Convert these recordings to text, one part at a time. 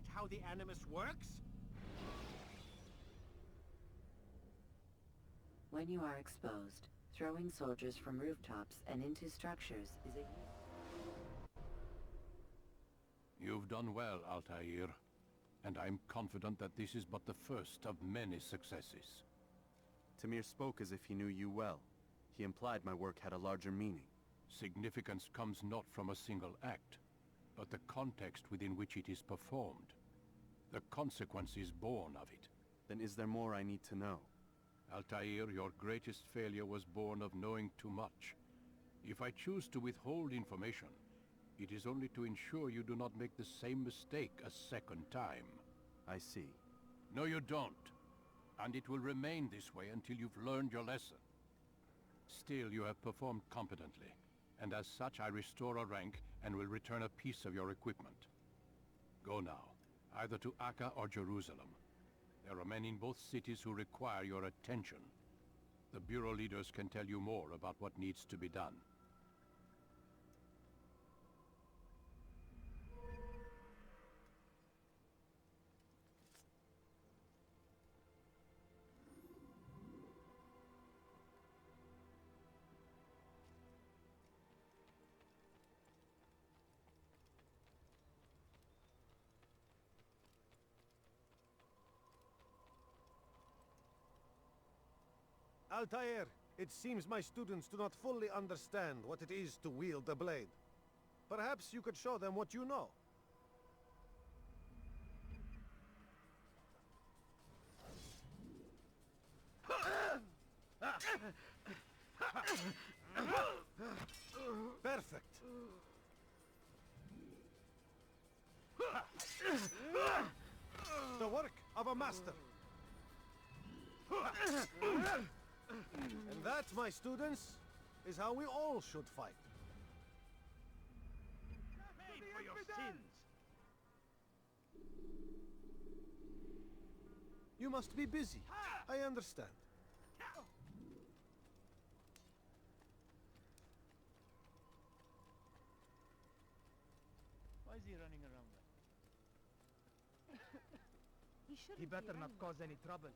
that how the Animus works? When you are exposed, throwing soldiers from rooftops and into structures is a... You've done well, Altair. And I'm confident that this is but the first of many successes. Tamir spoke as if he knew you well. He implied my work had a larger meaning. Significance comes not from a single act, but the context within which it is performed. The consequences born of it. Then is there more I need to know? Altair, your greatest failure was born of knowing too much. If I choose to withhold information, it is only to ensure you do not make the same mistake a second time. I see. No, you don't. And it will remain this way until you've learned your lesson. Still, you have performed competently, and as such I restore a rank and will return a piece of your equipment. Go now, either to Acre or Jerusalem. There are men in both cities who require your attention. The Bureau leaders can tell you more about what needs to be done. Altair, it seems my students do not fully understand what it is to wield the blade. Perhaps you could show them what you know. Perfect. The work of a master. And that, my students, is how we all should fight. Pay for your sins! You must be busy. I understand. Why is he running around like He better not cause any trouble.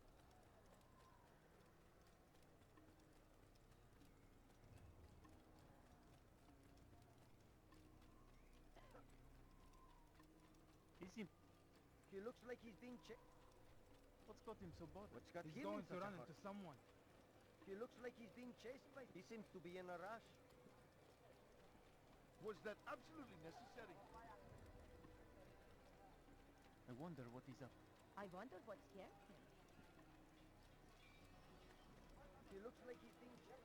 He looks like he's being checked. What's got him so bothered? What's got He's him going in to such a run hurry? into someone. He looks like he's being chased by... He seems to be in a rush. Was that absolutely necessary? I wonder what he's up. I wonder what scared him. He looks like he's being checked.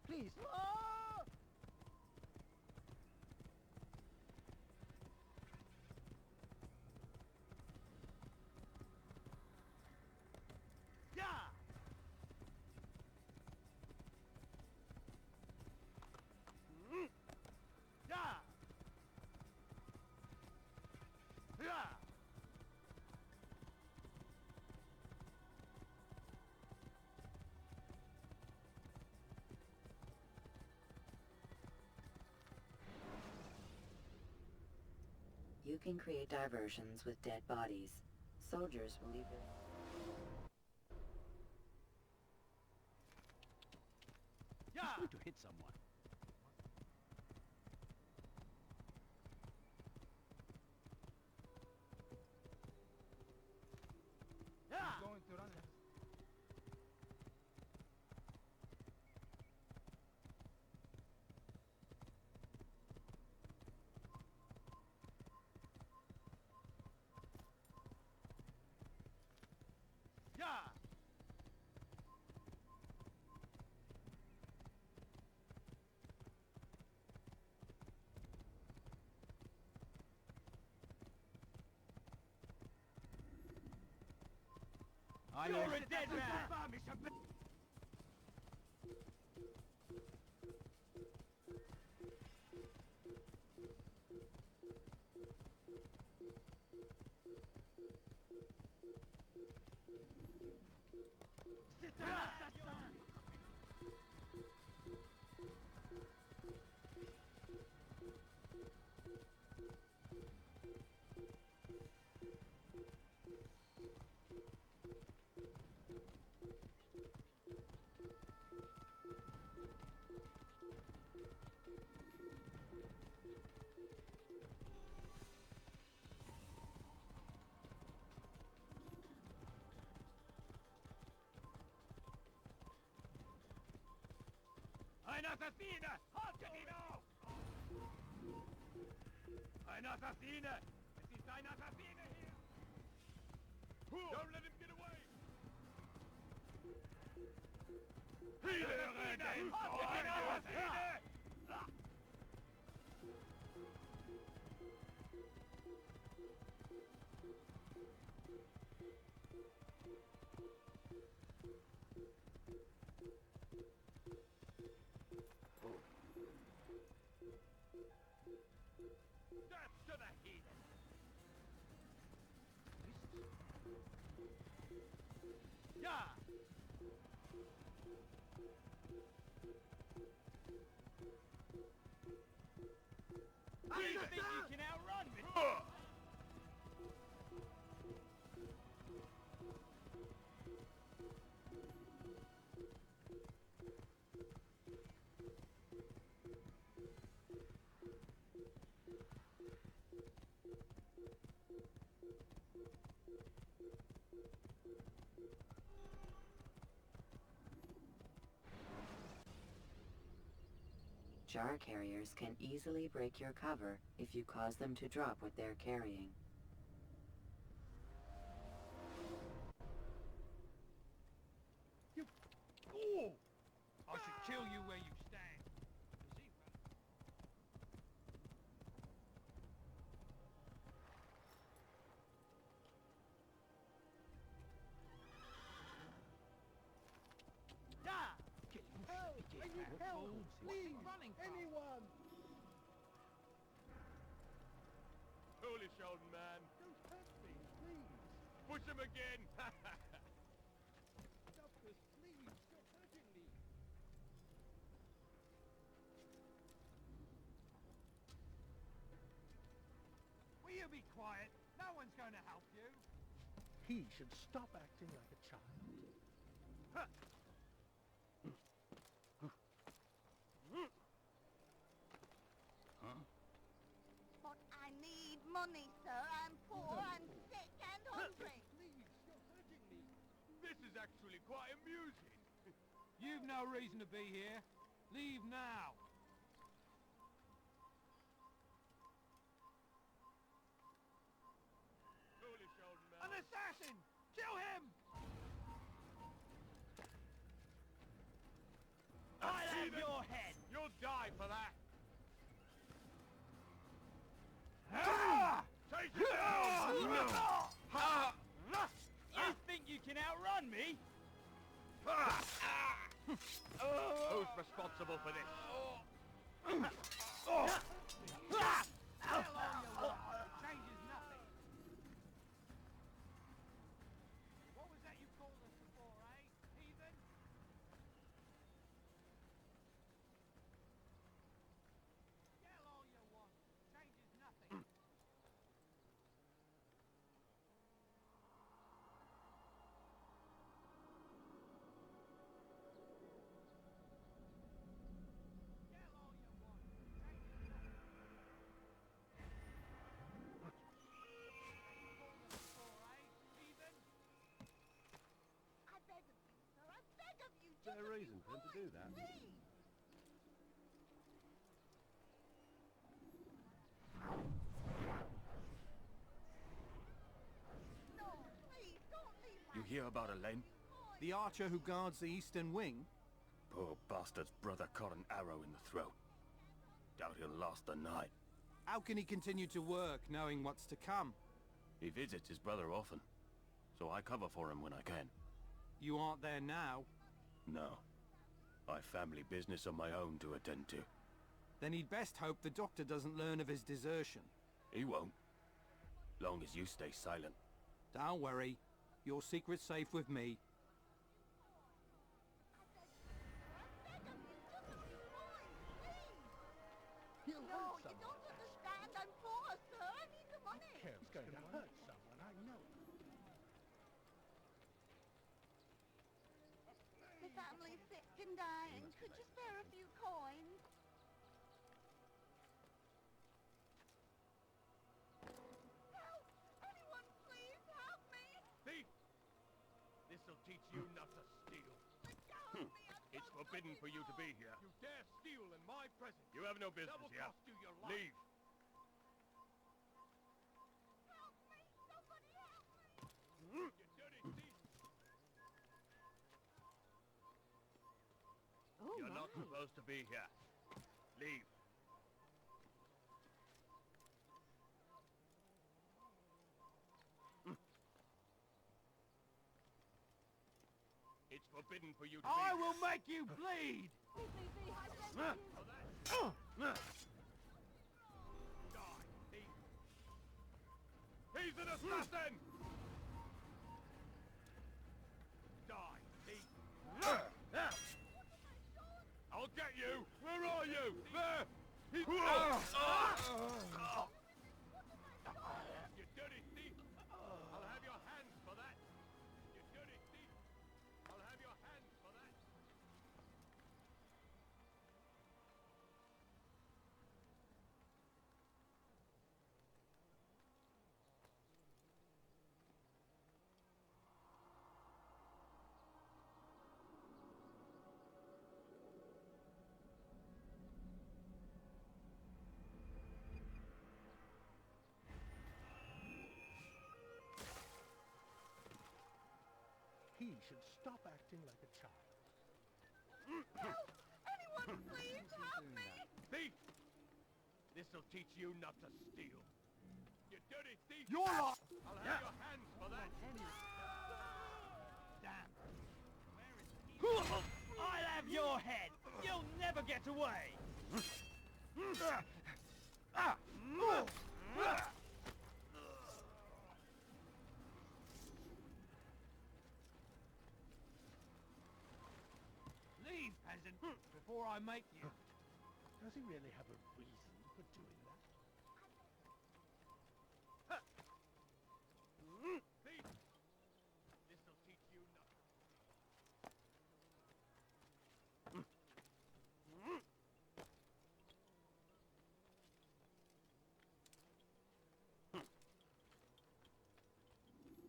Please! Yeah! Yeah! Yeah! You can create diversions with dead bodies. Soldiers will leave their... Yeah! Going to hit someone. Yeah! He's going to run. Yeah! You're a dead man! Ein Assassine! Haltet ihn auf! Ein Assassine! Es ist ein Assassine hier! Don't let him get away! Höre den Assassine! Death to the heathen! Ja! You think you can outrun me? Jar carriers can easily break your cover if you cause them to drop what they're carrying. Ooh! I should kill you where you stand. Yeah! Help! Please! Anyone! Foolish old man. Don't hurt me, please! Push him again. Doctors, please! Stop hurting me! Will you be quiet? No one's going to help you. He should stop acting like a child. But I need money, sir. I'm poor, I'm sick and hungry. Please, you're hurting me! This is actually quite amusing. You've no reason to be here. Leave now. Foolish old man. An assassin! Kill him! I'll have your head! You'll die for that! Take it down! You think you can outrun me? Who's responsible for this? Tell all you want. It changes nothing. What was that you called us for, eh? Heathen? Yell all you want. Changes nothing. Yell all you want. Changes nothing. Called us for, eh? Heathen? I beg of you, sir. I beg of you. Is there a reason for him to do that? Please. No, please, don't leave my You hear about Elaine? boy. The archer who guards the eastern wing? Poor bastard's brother caught an arrow in the throat. Doubt he'll last the night. How can he continue to work, knowing what's to come? He visits his brother often, so I cover for him when I can. You aren't there now. No. I've family business of my own to attend to. Then he'd best hope the doctor doesn't learn of his desertion. He won't. Long as you stay silent. Don't worry. Your secret's safe with me. careless. He's going to hurt someone, I know. The family's sick and dying. Could you spare a few coins? Help! Anyone please help me! Thief! This'll teach you not to steal. Let go of me! It's forbidden for you to be here. You dare steal in my presence. You have no business That will here. cost you your life. Leave. Help me! Somebody help me! You dirty thief! Oh, You're not supposed to be here. Leave. It's forbidden for you to be I here. will make you bleed! Die, thief! He's an assassin! Die, thief! I'll get you! Where are you? There! He's... You dirty thief! I'll have your hands for that! You dirty thief! I'll have your hands for that! He should stop acting like a child. Help! Anyone please help me! Thief! This'll teach you not to steal. You dirty thief! You're not... I'll have your hands for that! Damn. I'll have your head! You'll never get away! Leave, peasant, before I make you. Does he really have a reason for doing that? Thief! This'll teach you not to...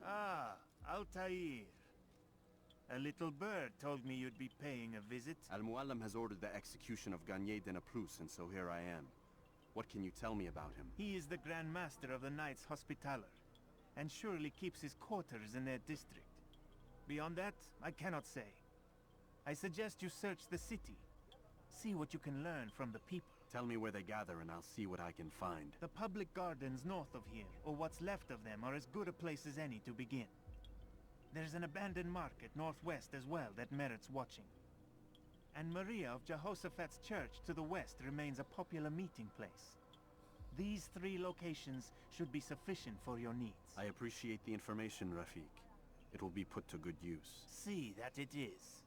Ah, Altair. A little bird told me you'd be paying a visit. Al-Mualim has ordered the execution of Garnier de Naplouse, and so here I am. What can you tell me about him? He is the Grand Master of the Knights Hospitaller, and surely keeps his quarters in their district. Beyond that, I cannot say. I suggest you search the city. See what you can learn from the people. Tell me where they gather and I'll see what I can find. The public gardens north of here, or what's left of them, are as good a place as any to begin. There's an abandoned market northwest as well that merits watching. And Maria of Jehoshaphat's church to the west remains a popular meeting place. These 3 locations should be sufficient for your needs. I appreciate the information, Rafiq. It will be put to good use. See that it is.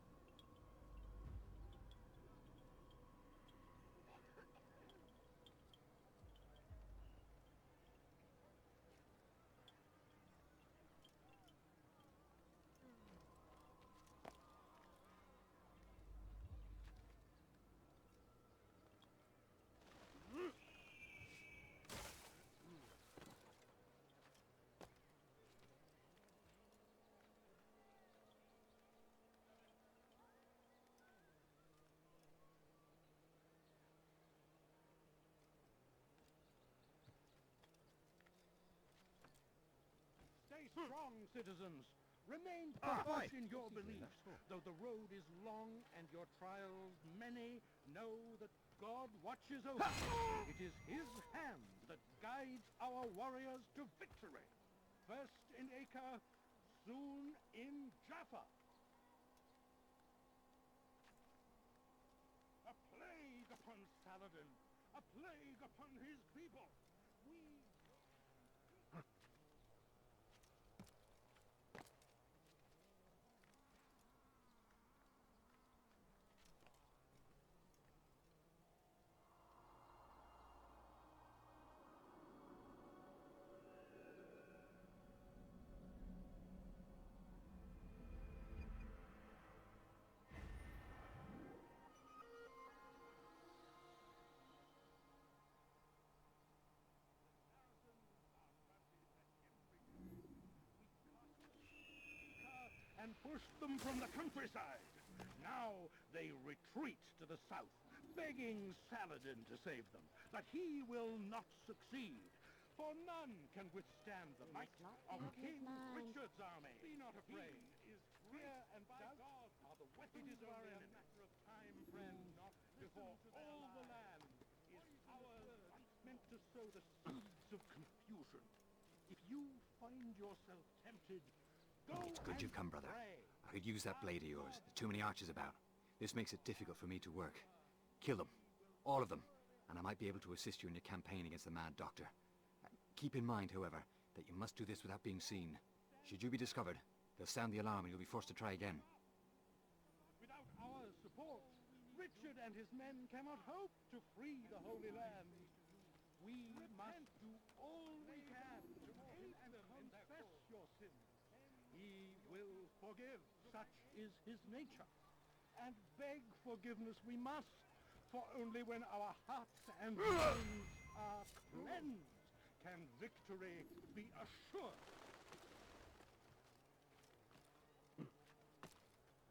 Stay strong, citizens. Remain fast in your beliefs. Though the road is long and your trials many, know that God watches over you. It is his hand that guides our warriors to victory. First in Acre, soon in Jaffa. A plague upon Saladin. A plague upon his people. We... pushed them from the countryside. Now they retreat to the south, begging Saladin to save them. But he will not succeed, for none can withstand the might of King Richard's army. Be not afraid. Fear and doubt are the weapons of our enemy. Matter of time, friend, not before all the land is ours, meant to sow the seeds of confusion. If you find yourself tempted, go It's good you've come, brother. pray. I could use that blade of yours. There's too many archers about. This makes it difficult for me to work. Kill them. All of them. And I might be able to assist you in your campaign against the Mad Doctor. Keep in mind, however, that you must do this without being seen. Should you be discovered, they'll sound the alarm and you'll be forced to try again. Without our support, Richard and his men cannot hope to free the Holy Land. We must do all we can to aid them and confess your sins. He will forgive, such is his nature. And beg forgiveness we must, for only when our hearts and minds are cleansed can victory be assured.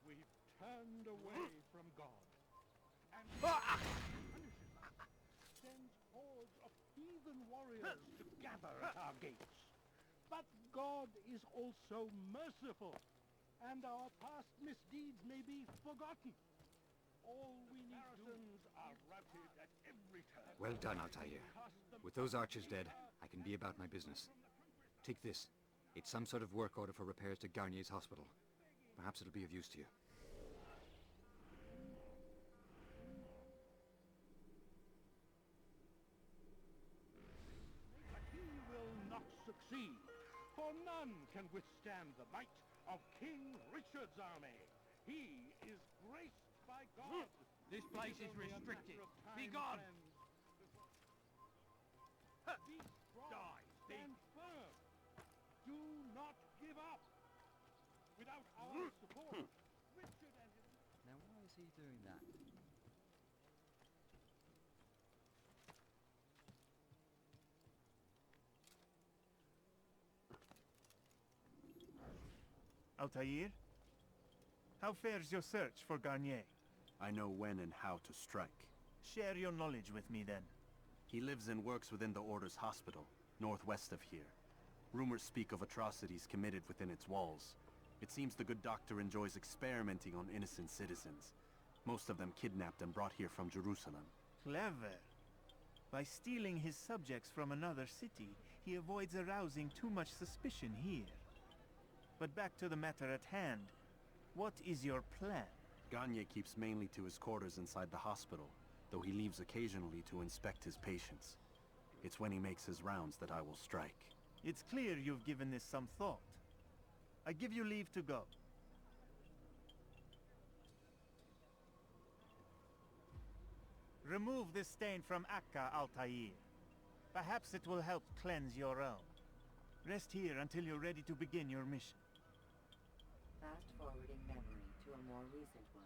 We've turned away from God, and punishes us, sends hordes of heathen warriors to gather at our gates. But God is also merciful, and our past misdeeds may be forgotten. All we need are routed at every turn. Well done, Altair. With those archers dead, I can be about my business. Take this. It's some sort of work order for repairs to Garnier's hospital. Perhaps it'll be of use to you. But he will not succeed, for none can withstand the might of King Richard's army. He is graced by God. This place is restricted. Be gone! Be strong. Stand firm. Do not give up. Without our support, Richard and his... Now why is he doing that? Altair? How fares your search for Garnier? I know when and how to strike. Share your knowledge with me then. He lives and works within the Order's hospital, northwest of here. Rumors speak of atrocities committed within its walls. It seems the good doctor enjoys experimenting on innocent citizens. Most of them kidnapped and brought here from Jerusalem. Clever. By stealing his subjects from another city, he avoids arousing too much suspicion here. But back to the matter at hand. What is your plan? Garnier keeps mainly to his quarters inside the hospital, though he leaves occasionally to inspect his patients. It's when he makes his rounds that I will strike. It's clear you've given this some thought. I give you leave to go. Remove this stain from Akka, Altair. Perhaps it will help cleanse your own. Rest here until you're ready to begin your mission. Fast-forwarding memory to a more recent one.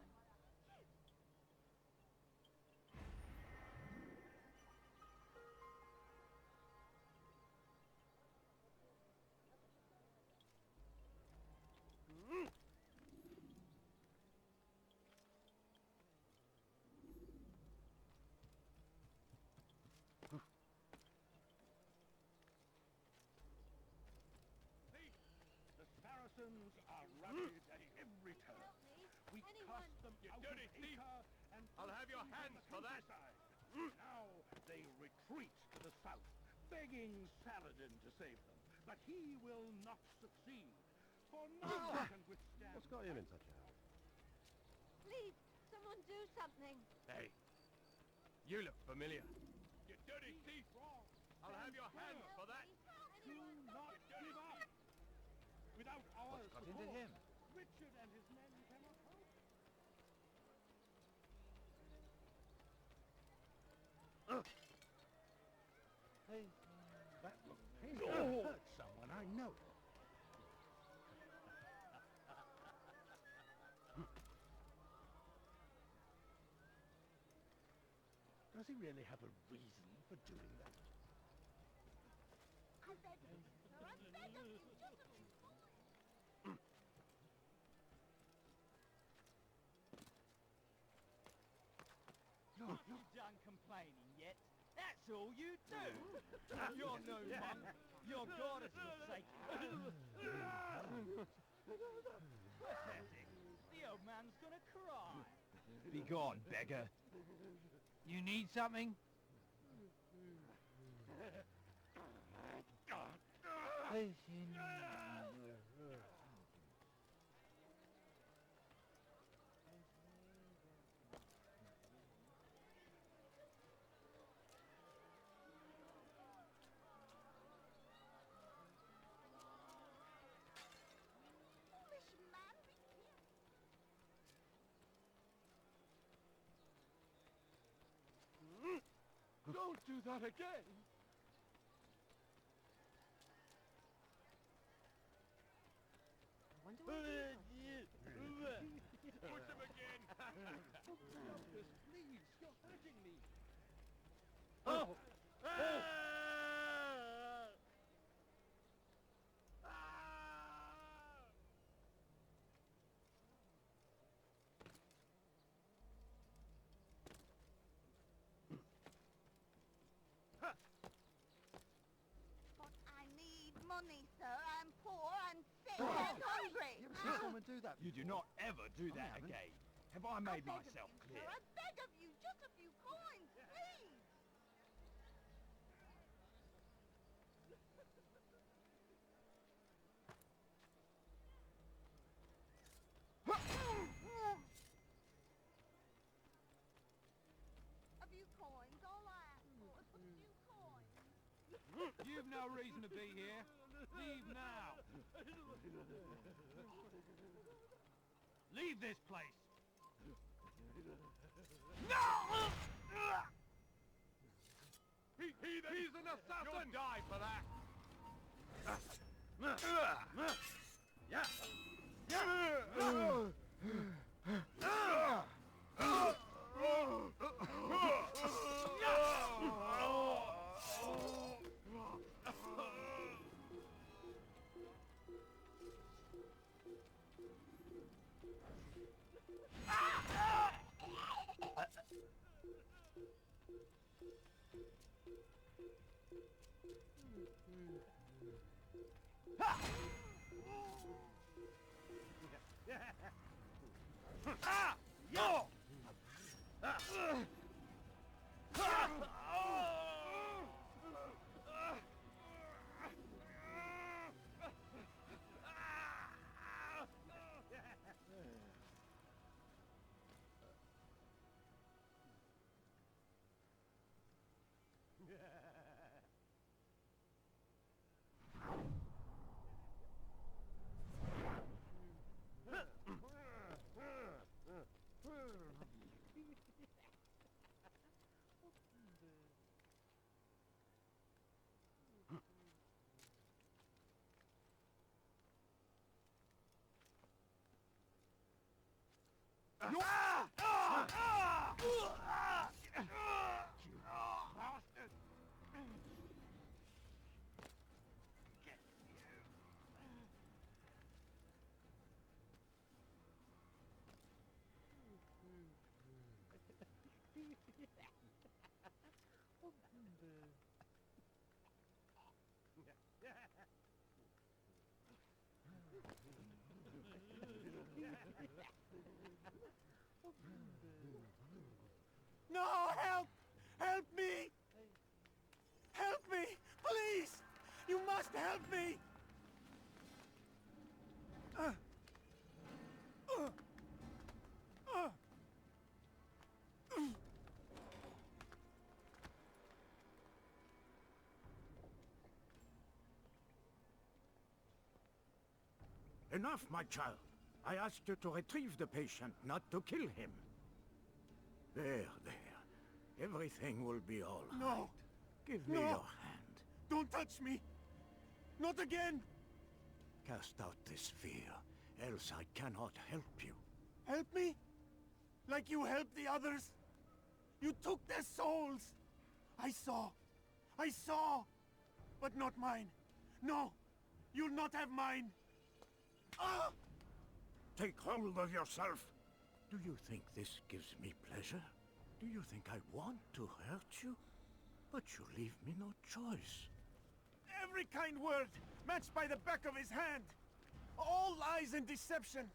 The Saracens are routed at every turn. We cast them out of Acre and I'll have your hands for that. Now they retreat to the south, begging Saladin to save them. But he will not succeed, for none can withstand... What's got him in such a hurry? Please, someone do something. Hey, you look familiar. You dirty thief! I'll have your hands for that. Do not give up! Without our What's got support, into him? Richard and his men cannot hope. Hey, that looked painful. Hurt someone I know. Does he really have a reason for doing that? I beg of you, sir, I beg of you, just a That's all you do. You're no monk. You're goddess forsaken. Pathetic. The old man's gonna cry. Be gone, beggar. You need something? Foolish man, be careful. Don't do that again. Wonder what he Push him again. Doctors, please, you're hurting me. Oh! But I need money, sir. I'm poor and sick and hungry. You ever seen someone do that? You do not ever do that again. Have I made I beg myself of you, clear? Sir, I beg of you, just a few coins, please. A few coins, all I ask for is a few coins. You've no reason to be here. Leave now. Leave this place. No! He's an assassin! You'll die for that! No, help! Help me! Help me! Please! You must help me! Enough, my child. I asked you to retrieve the patient, not to kill him. There. Everything will be all right. No! Give me No! your hand. Don't touch me! Not again! Cast out this fear, else I cannot help you. Help me? Like you helped the others? You took their souls! I saw! But not mine! No! You'll not have mine! Ah! Take hold of yourself! Do you think this gives me pleasure? Do you think I want to hurt you? But you leave me no choice. Every kind word, matched by the back of his hand. All lies and deception.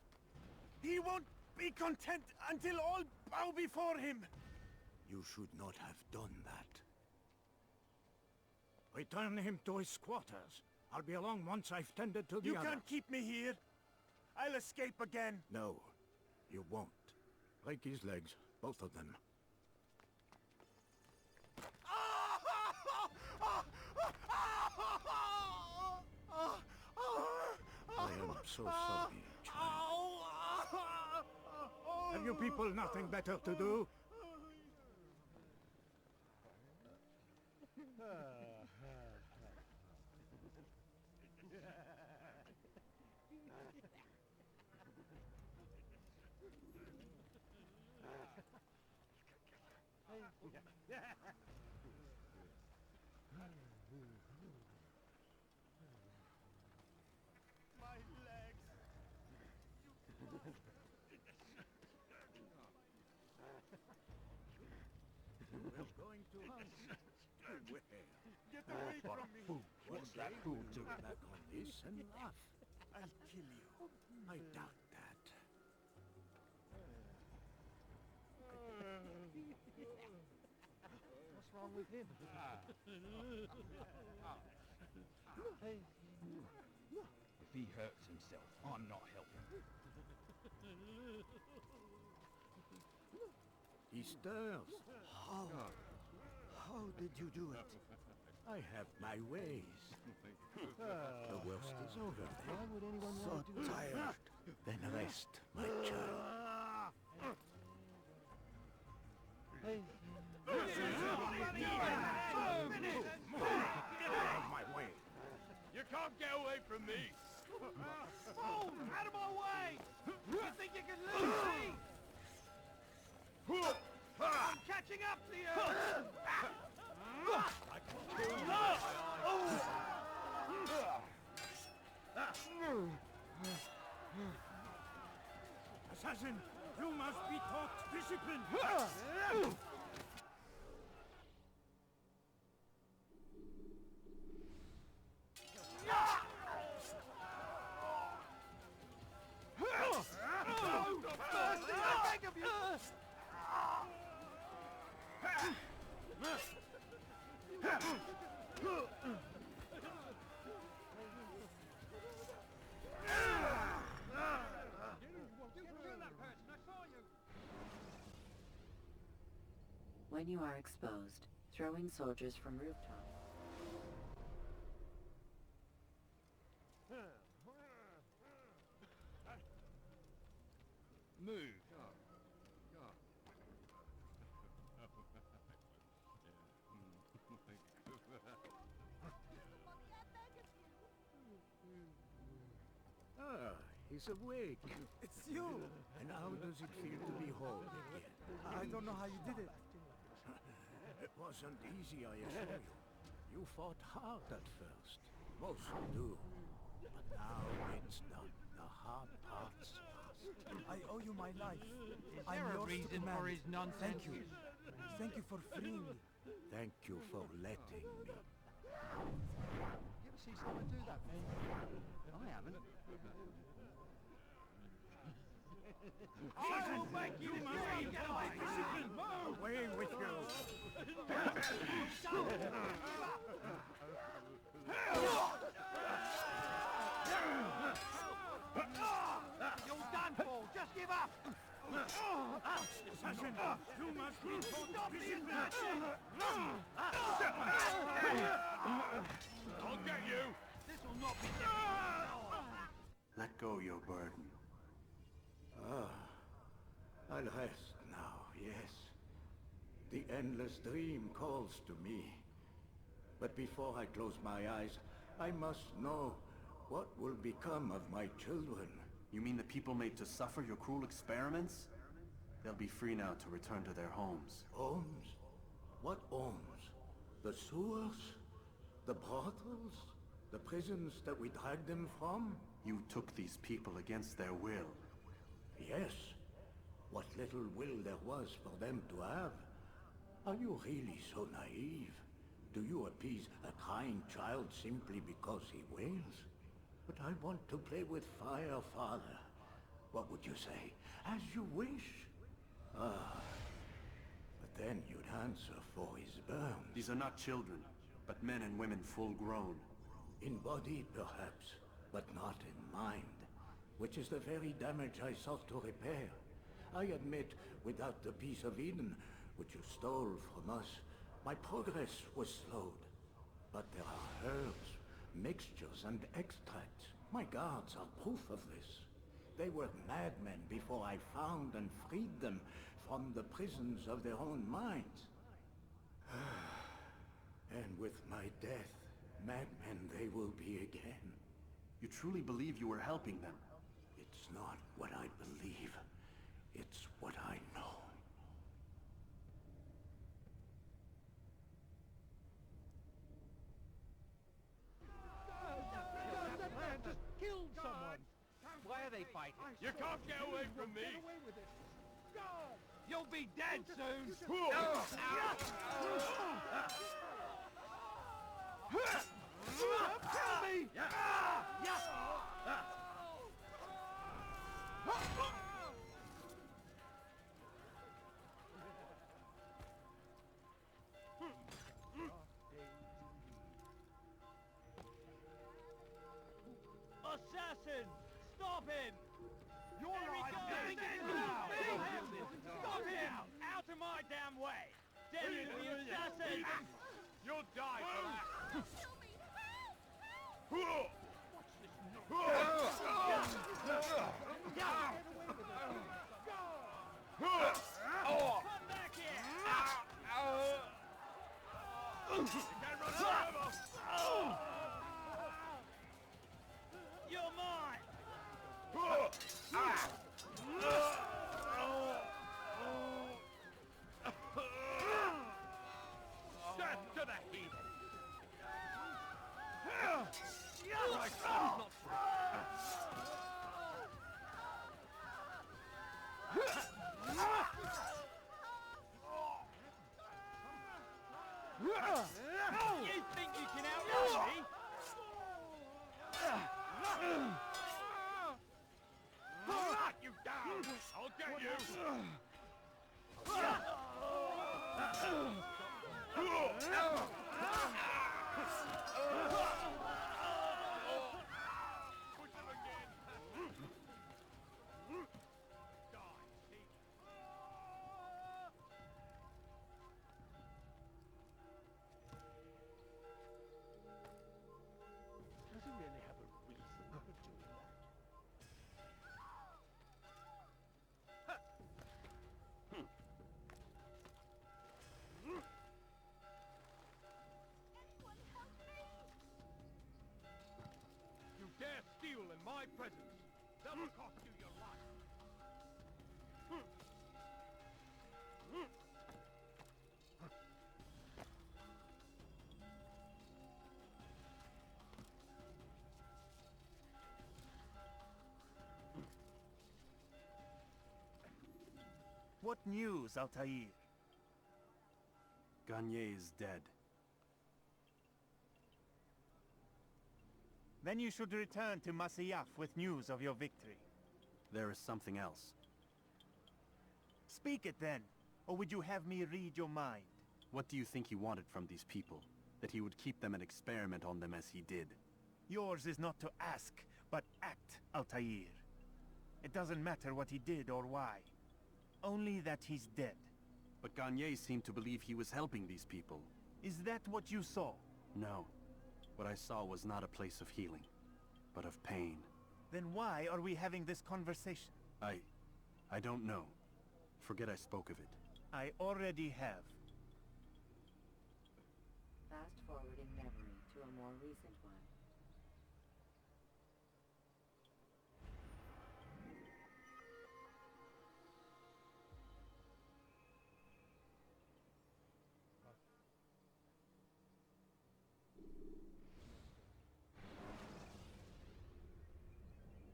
He won't be content until all bow before him. You should not have done that. Return him to his quarters. I'll be along once I've tended to the You others. can't keep me here. I'll escape again. No, you won't. Break his legs, both of them. I am so sorry, child. Have you people nothing better to do? My legs. We're going to hunt. Where? Get away from me. What's that fool do? Back on this and laugh. I'll kill you. I doubt that. What's wrong with him? If he hurts himself, I'm not helping. He stirs. How did you do it? I have my ways. The worst is over. Why would anyone want to do tired? Then rest, my child. Get out of my way. You can't get away from me. Oh, out of my way! You think you can lose me? I'm catching up to you! Assassin, you must be taught discipline. When you are exposed, throwing soldiers from rooftops. Move. Ah, he's awake. It's you! And how does it feel to be whole again? I don't know how you did it. It wasn't easy, I assure you. You fought hard at first. Most do. But now it's done. The hard part's past. I owe you my life. Is I'm there a yours to reason command. for his nonsense? Thank you. Thank you for freeing me. Thank you for letting me. You ever see someone do that, man? I haven't. I will make you free! Get away from me! Move! Away with you! You're done for! Just give up! Assassin, you must be taught discipline! I'll get you! This will not be difficult. Let go your burden. Ah, I'll rest now, yes. The endless dream calls to me. But before I close my eyes, I must know what will become of my children. You mean the people made to suffer your cruel experiments? They'll be free now to return to their homes. Homes? What homes? The sewers? The brothels? The prisons that we dragged them from? You took these people against their will. Yes. What little will there was for them to have. Are you really so naive? Do you appease a crying child simply because he wails? But I want to play with fire, Father. What would you say? As you wish. Ah. But then you'd answer for his burns. These are not children, but men and women full grown. In body, perhaps, but not in mind. Which is the very damage I sought to repair. I admit, without the piece of Eden, which you stole from us, my progress was slowed. But there are herbs, mixtures, and extracts. My guards are proof of this. They were madmen before I found and freed them from the prisons of their own minds. And with my death, madmen they will be again. You truly believe you were helping them? It's not what I believe. It's what I know. That man just killed someone! Why are they fighting? You can't get away from me! Get away with it! God! You'll be dead soon! Kill me! Assassin! Stop him! You're right! Stop him! Out of my damn way! Dead the assassin! You'll die for that! Kill me! Help! Come back here! You're mine! Death to the heathen! You think you can outrun me? Knock you down! I'll get you! Does he really have a reason for doing that? You dare steal in my presence! That will cost you your life! What news, Altair? Garnier is dead. Then you should return to Masyaf with news of your victory. There is something else. Speak it then, or would you have me read your mind? What do you think he wanted from these people? That he would keep them and experiment on them as he did? Yours is not to ask, but act, Altair. It doesn't matter what he did or why. Only that he's dead. But Garnier seemed to believe he was helping these people. Is that what you saw? No. What I saw was not a place of healing, but of pain. Then why are we having this conversation? I don't know. Forget I spoke of it. I already have. Fast forward in memory to a more recent one.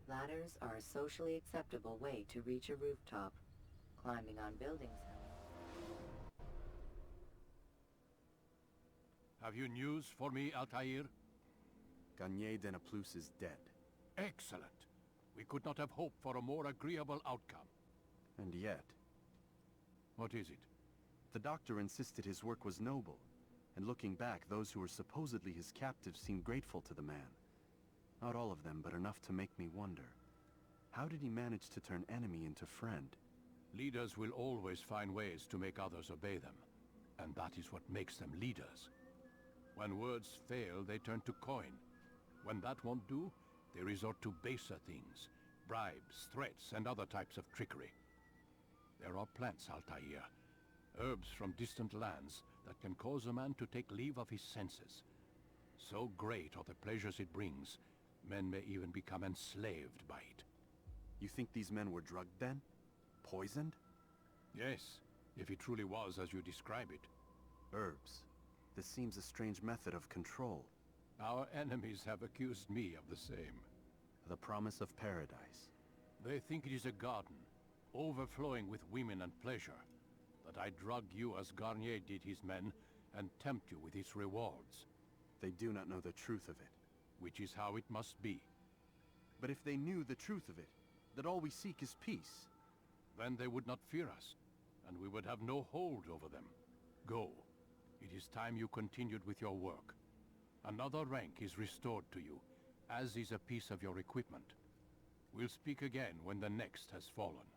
Ladders are a socially acceptable way to reach a rooftop. Climbing on buildings, Have you news for me, Altair? Garnier de Naplouse is dead. Excellent. We could not have hoped for a more agreeable outcome. And yet... What is it? The doctor insisted his work was noble, and looking back, those who were supposedly his captives seemed grateful to the man. Not all of them, but enough to make me wonder. How did he manage to turn enemy into friend? Leaders will always find ways to make others obey them, and that is what makes them leaders. When words fail, they turn to coin. When that won't do, they resort to baser things, bribes, threats, and other types of trickery. There are plants, Altair, herbs from distant lands that can cause a man to take leave of his senses. So great are the pleasures it brings, men may even become enslaved by it. You think these men were drugged then? Poisoned? Yes, if it truly was as you describe it. Herbs. This seems a strange method of control. Our enemies have accused me of the same. The promise of paradise. They think it is a garden, overflowing with women and pleasure. That I drug you as Garnier did his men, and tempt you with its rewards. They do not know the truth of it. Which is how it must be. But if they knew the truth of it, that all we seek is peace... Then they would not fear us, and we would have no hold over them. Go. It is time you continued with your work. Another rank is restored to you, as is a piece of your equipment. We'll speak again when the next has fallen.